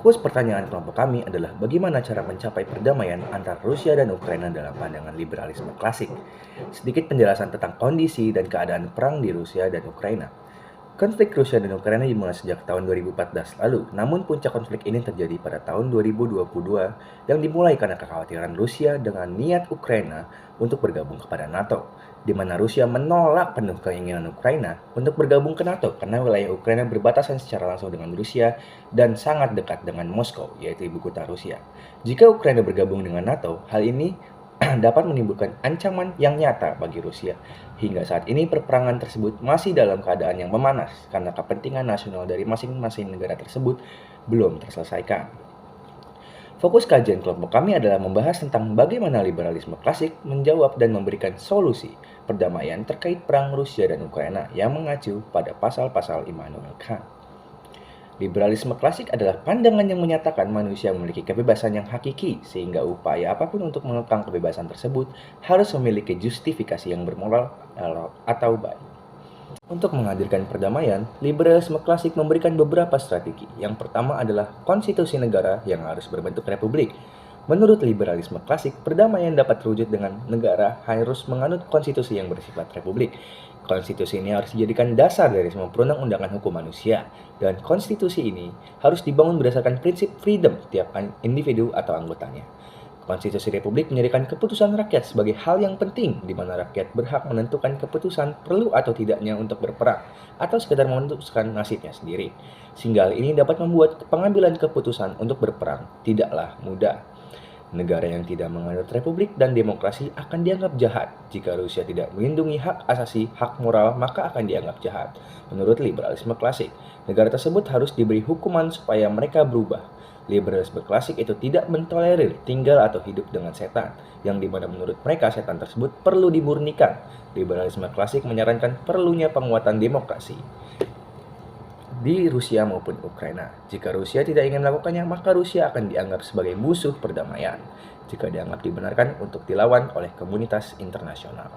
Fokus pertanyaan kelompok kami adalah bagaimana cara mencapai perdamaian antara Rusia dan Ukraina dalam pandangan liberalisme klasik. Sedikit penjelasan tentang kondisi dan keadaan perang di Rusia dan Ukraina. Konflik Rusia dan Ukraina dimulai sejak tahun 2014 lalu, namun puncak konflik ini terjadi pada tahun 2022 yang dimulai karena kekhawatiran Rusia dengan niat Ukraina untuk bergabung kepada NATO, di mana Rusia menolak penuh keinginan Ukraina untuk bergabung ke NATO karena wilayah Ukraina berbatasan secara langsung dengan Rusia dan sangat dekat dengan Moskow, yaitu ibu kota Rusia. Jika Ukraina bergabung dengan NATO, hal ini dapat menimbulkan ancaman yang nyata bagi Rusia. Hingga saat ini perperangan tersebut masih dalam keadaan yang memanas karena kepentingan nasional dari masing-masing negara tersebut belum terselesaikan. Fokus kajian kelompok kami adalah membahas tentang bagaimana liberalisme klasik menjawab dan memberikan solusi perdamaian terkait perang Rusia dan Ukraina yang mengacu pada pasal-pasal Immanuel Kant. Liberalisme klasik adalah pandangan yang menyatakan manusia memiliki kebebasan yang hakiki, sehingga upaya apapun untuk mengekang kebebasan tersebut harus memiliki justifikasi yang bermoral atau baik. Untuk menghadirkan perdamaian, liberalisme klasik memberikan beberapa strategi. Yang pertama adalah konstitusi negara yang harus berbentuk republik. Menurut liberalisme klasik, perdamaian dapat terwujud dengan negara harus menganut konstitusi yang bersifat republik. Konstitusi ini harus dijadikan dasar dari semua perundang-undangan hukum manusia, dan konstitusi ini harus dibangun berdasarkan prinsip freedom setiap individu atau anggotanya. Konstitusi Republik menjadikan keputusan rakyat sebagai hal yang penting, di mana rakyat berhak menentukan keputusan perlu atau tidaknya untuk berperang, atau sekedar memutuskan nasibnya sendiri. Sehingga hal ini dapat membuat pengambilan keputusan untuk berperang tidaklah mudah. Negara yang tidak menganut republik dan demokrasi akan dianggap jahat. Jika Rusia tidak melindungi hak asasi, hak moral, maka akan dianggap jahat. Menurut liberalisme klasik, negara tersebut harus diberi hukuman supaya mereka berubah. Liberalisme klasik itu tidak mentolerir tinggal atau hidup dengan setan, yang dimana menurut mereka setan tersebut perlu dimurnikan. Liberalisme klasik menyarankan perlunya penguatan demokrasi di Rusia maupun Ukraina. Jika Rusia tidak ingin melakukannya, maka Rusia akan dianggap sebagai musuh perdamaian jika dianggap dibenarkan untuk dilawan oleh komunitas internasional.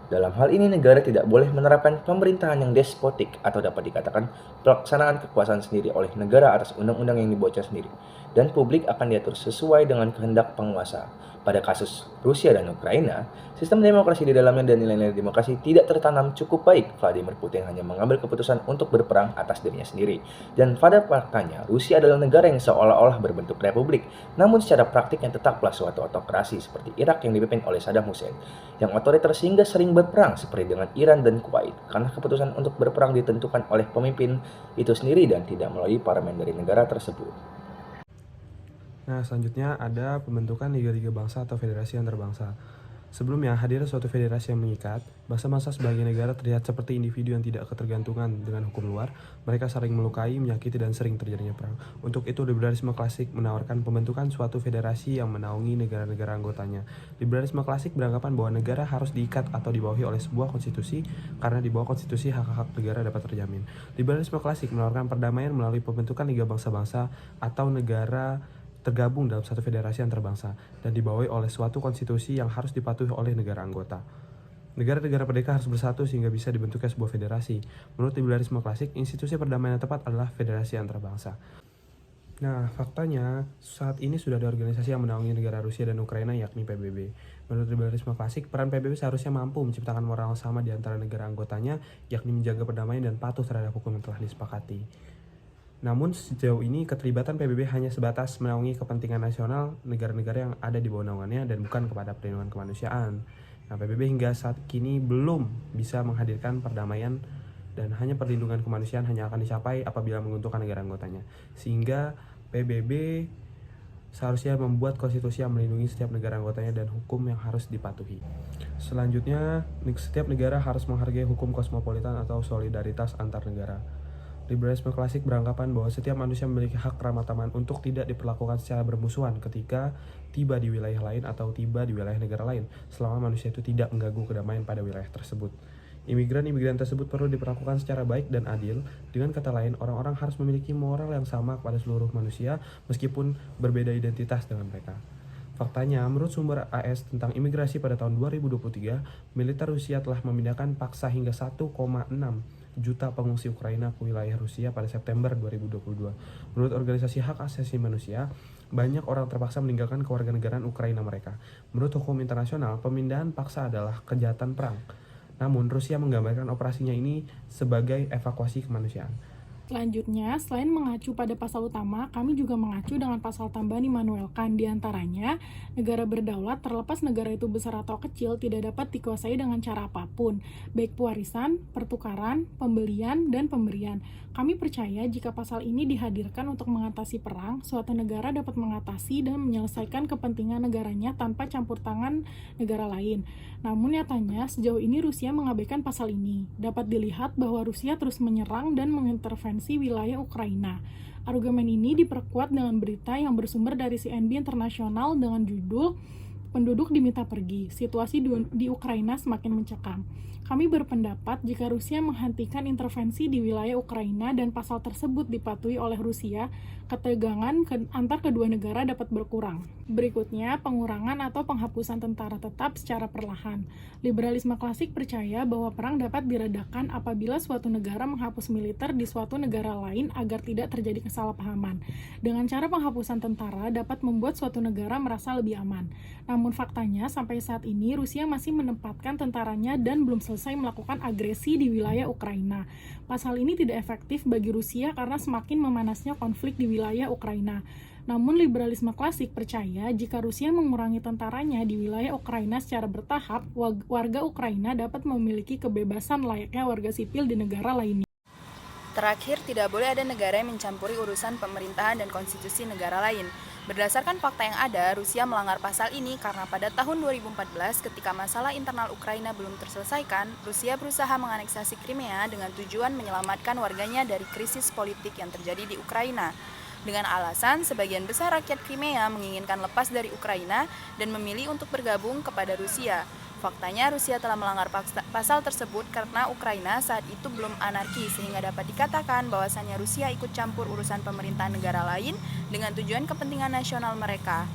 Dalam hal ini, negara tidak boleh menerapkan pemerintahan yang despotik atau dapat dikatakan pelaksanaan kekuasaan sendiri oleh negara atas undang-undang yang dibuatnya sendiri, dan publik akan diatur sesuai dengan kehendak penguasa. Pada kasus Rusia dan Ukraina, sistem demokrasi di dalamnya dan nilai-nilai demokrasi tidak tertanam cukup baik. Vladimir Putin hanya mengambil keputusan untuk berperang atas dirinya sendiri. Dan pada faktanya, Rusia adalah negara yang seolah-olah berbentuk republik, namun secara praktiknya tetaplah suatu autokrasi seperti Irak yang dipimpin oleh Saddam Hussein, yang otoriter sehingga sering berperang seperti dengan Iran dan Kuwait, karena keputusan untuk berperang ditentukan oleh pemimpin itu sendiri dan tidak melalui parlemen dari negara tersebut. Nah, selanjutnya ada pembentukan liga-liga bangsa atau federasi antar bangsa. Sebelumnya, hadir suatu federasi yang mengikat, bangsa-bangsa sebagai negara terlihat seperti individu yang tidak ketergantungan dengan hukum luar. Mereka saling melukai, menyakiti, dan sering terjadinya perang. Untuk itu, liberalisme klasik menawarkan pembentukan suatu federasi yang menaungi negara-negara anggotanya. Liberalisme klasik beranggapan bahwa negara harus diikat atau dibawahi oleh sebuah konstitusi, karena di bawah konstitusi hak-hak negara dapat terjamin. Liberalisme klasik menawarkan perdamaian melalui pembentukan liga bangsa-bangsa atau negara tergabung dalam satu federasi antar bangsa dan dibawahi oleh suatu konstitusi yang harus dipatuhi oleh negara anggota. Negara-negara merdeka harus bersatu sehingga bisa dibentuknya sebuah federasi. Menurut liberalisme klasik, institusi perdamaian yang tepat adalah federasi antar bangsa. Nah, faktanya saat ini sudah ada organisasi yang menaungi negara Rusia dan Ukraina, yakni PBB. Menurut liberalisme klasik, peran PBB seharusnya mampu menciptakan moral yang sama di antara negara anggotanya, yakni menjaga perdamaian dan patuh terhadap hukum yang telah disepakati. Namun sejauh ini keterlibatan PBB hanya sebatas menaungi kepentingan nasional negara-negara yang ada di bawah naungannya dan bukan kepada perlindungan kemanusiaan. Nah, PBB hingga saat kini belum bisa menghadirkan perdamaian dan hanya perlindungan kemanusiaan hanya akan dicapai apabila menguntungkan negara anggotanya. Sehingga PBB seharusnya membuat konstitusi yang melindungi setiap negara anggotanya dan hukum yang harus dipatuhi. Selanjutnya, setiap negara harus menghargai hukum kosmopolitan atau solidaritas antar negara. Liberalisme klasik beranggapan bahwa setiap manusia memiliki hak ramah tamah untuk tidak diperlakukan secara bermusuhan ketika tiba di wilayah lain atau tiba di wilayah negara lain, selama manusia itu tidak mengganggu kedamaian pada wilayah tersebut. Imigran-imigran tersebut perlu diperlakukan secara baik dan adil. Dengan kata lain, orang-orang harus memiliki moral yang sama kepada seluruh manusia meskipun berbeda identitas dengan mereka. Faktanya, menurut sumber AS tentang imigrasi pada tahun 2023, militer Rusia telah memindahkan paksa hingga 1,6 juta pengungsi Ukraina ke wilayah Rusia pada September 2022. Menurut organisasi hak asasi manusia, banyak orang terpaksa meninggalkan kewarganegaraan Ukraina mereka. Menurut hukum internasional, pemindahan paksa adalah kejahatan perang. Namun, Rusia menggambarkan operasinya ini sebagai evakuasi kemanusiaan. Selanjutnya, selain mengacu pada pasal utama, kami juga mengacu dengan pasal tambahan Immanuel Kant. Di antaranya, negara berdaulat terlepas negara itu besar atau kecil tidak dapat dikuasai dengan cara apapun, baik pewarisan, pertukaran, pembelian, dan pemberian. Kami percaya jika pasal ini dihadirkan untuk mengatasi perang, suatu negara dapat mengatasi dan menyelesaikan kepentingan negaranya tanpa campur tangan negara lain. Namun nyatanya, sejauh ini Rusia mengabaikan pasal ini. Dapat dilihat bahwa Rusia terus menyerang dan mengintervensi wilayah Ukraina. Argumen ini diperkuat dengan berita yang bersumber dari CNBC Internasional dengan judul "Penduduk diminta pergi, situasi di Ukraina semakin mencekam". Kami berpendapat jika Rusia menghentikan intervensi di wilayah Ukraina dan pasal tersebut dipatuhi oleh Rusia, ketegangan antar kedua negara dapat berkurang. Berikutnya, pengurangan atau penghapusan tentara tetap secara perlahan. Liberalisme klasik percaya bahwa perang dapat diredakan apabila suatu negara menghapus militer di suatu negara lain agar tidak terjadi kesalahpahaman. Dengan cara penghapusan tentara dapat membuat suatu negara merasa lebih aman. Namun faktanya, sampai saat ini Rusia masih menempatkan tentaranya dan belum selesai melakukan agresi di wilayah Ukraina. Pasal ini tidak efektif bagi Rusia karena semakin memanasnya konflik di wilayah Ukraina. Namun liberalisme klasik percaya jika Rusia mengurangi tentaranya di wilayah Ukraina secara bertahap, warga Ukraina dapat memiliki kebebasan layaknya warga sipil di negara lainnya. Terakhir, tidak boleh ada negara yang mencampuri urusan pemerintahan dan konstitusi negara lain. Berdasarkan fakta yang ada, Rusia melanggar pasal ini karena pada tahun 2014 ketika masalah internal Ukraina belum terselesaikan, Rusia berusaha menganeksasi Crimea dengan tujuan menyelamatkan warganya dari krisis politik yang terjadi di Ukraina. Dengan alasan sebagian besar rakyat Crimea menginginkan lepas dari Ukraina dan memilih untuk bergabung kepada Rusia. Faktanya Rusia telah melanggar pasal tersebut karena Ukraina saat itu belum anarki sehingga dapat dikatakan bahwasannya Rusia ikut campur urusan pemerintahan negara lain dengan tujuan kepentingan nasional mereka.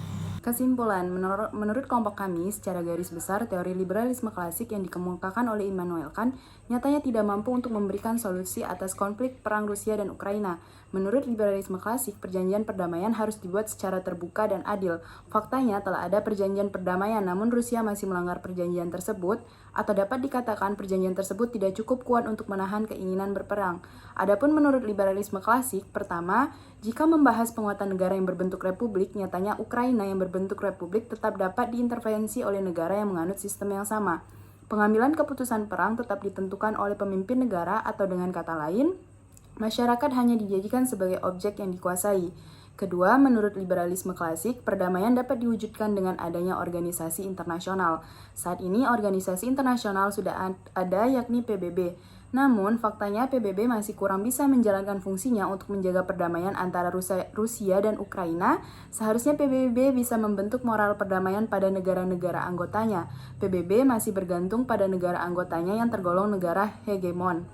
Kesimpulan, menurut kelompok kami, secara garis besar, teori liberalisme klasik yang dikemukakan oleh Immanuel Kant nyatanya tidak mampu untuk memberikan solusi atas konflik perang Rusia dan Ukraina. Menurut liberalisme klasik, perjanjian perdamaian harus dibuat secara terbuka dan adil. Faktanya telah ada perjanjian perdamaian, namun Rusia masih melanggar perjanjian tersebut, atau dapat dikatakan perjanjian tersebut tidak cukup kuat untuk menahan keinginan berperang. Adapun menurut liberalisme klasik, pertama, jika membahas penguatan negara yang berbentuk republik, nyatanya Ukraina yang berbentuk republik tetap dapat diintervensi oleh negara yang menganut sistem yang sama. Pengambilan keputusan perang tetap ditentukan oleh pemimpin negara atau dengan kata lain, masyarakat hanya dijadikan sebagai objek yang dikuasai. Kedua, menurut liberalisme klasik, perdamaian dapat diwujudkan dengan adanya organisasi internasional. Saat ini organisasi internasional sudah ada yakni PBB. Namun, faktanya PBB masih kurang bisa menjalankan fungsinya untuk menjaga perdamaian antara Rusia dan Ukraina. Seharusnya PBB bisa membentuk moral perdamaian pada negara-negara anggotanya. PBB masih bergantung pada negara anggotanya yang tergolong negara hegemon.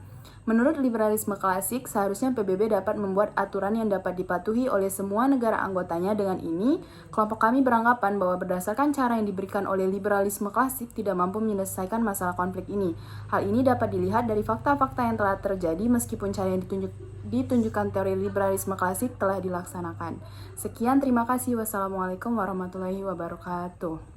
Menurut liberalisme klasik, seharusnya PBB dapat membuat aturan yang dapat dipatuhi oleh semua negara anggotanya. Dengan ini, kelompok kami beranggapan bahwa berdasarkan cara yang diberikan oleh liberalisme klasik tidak mampu menyelesaikan masalah konflik ini. Hal ini dapat dilihat dari fakta-fakta yang telah terjadi meskipun cara yang ditunjukkan teori liberalisme klasik telah dilaksanakan. Sekian, terima kasih. Wassalamualaikum warahmatullahi wabarakatuh.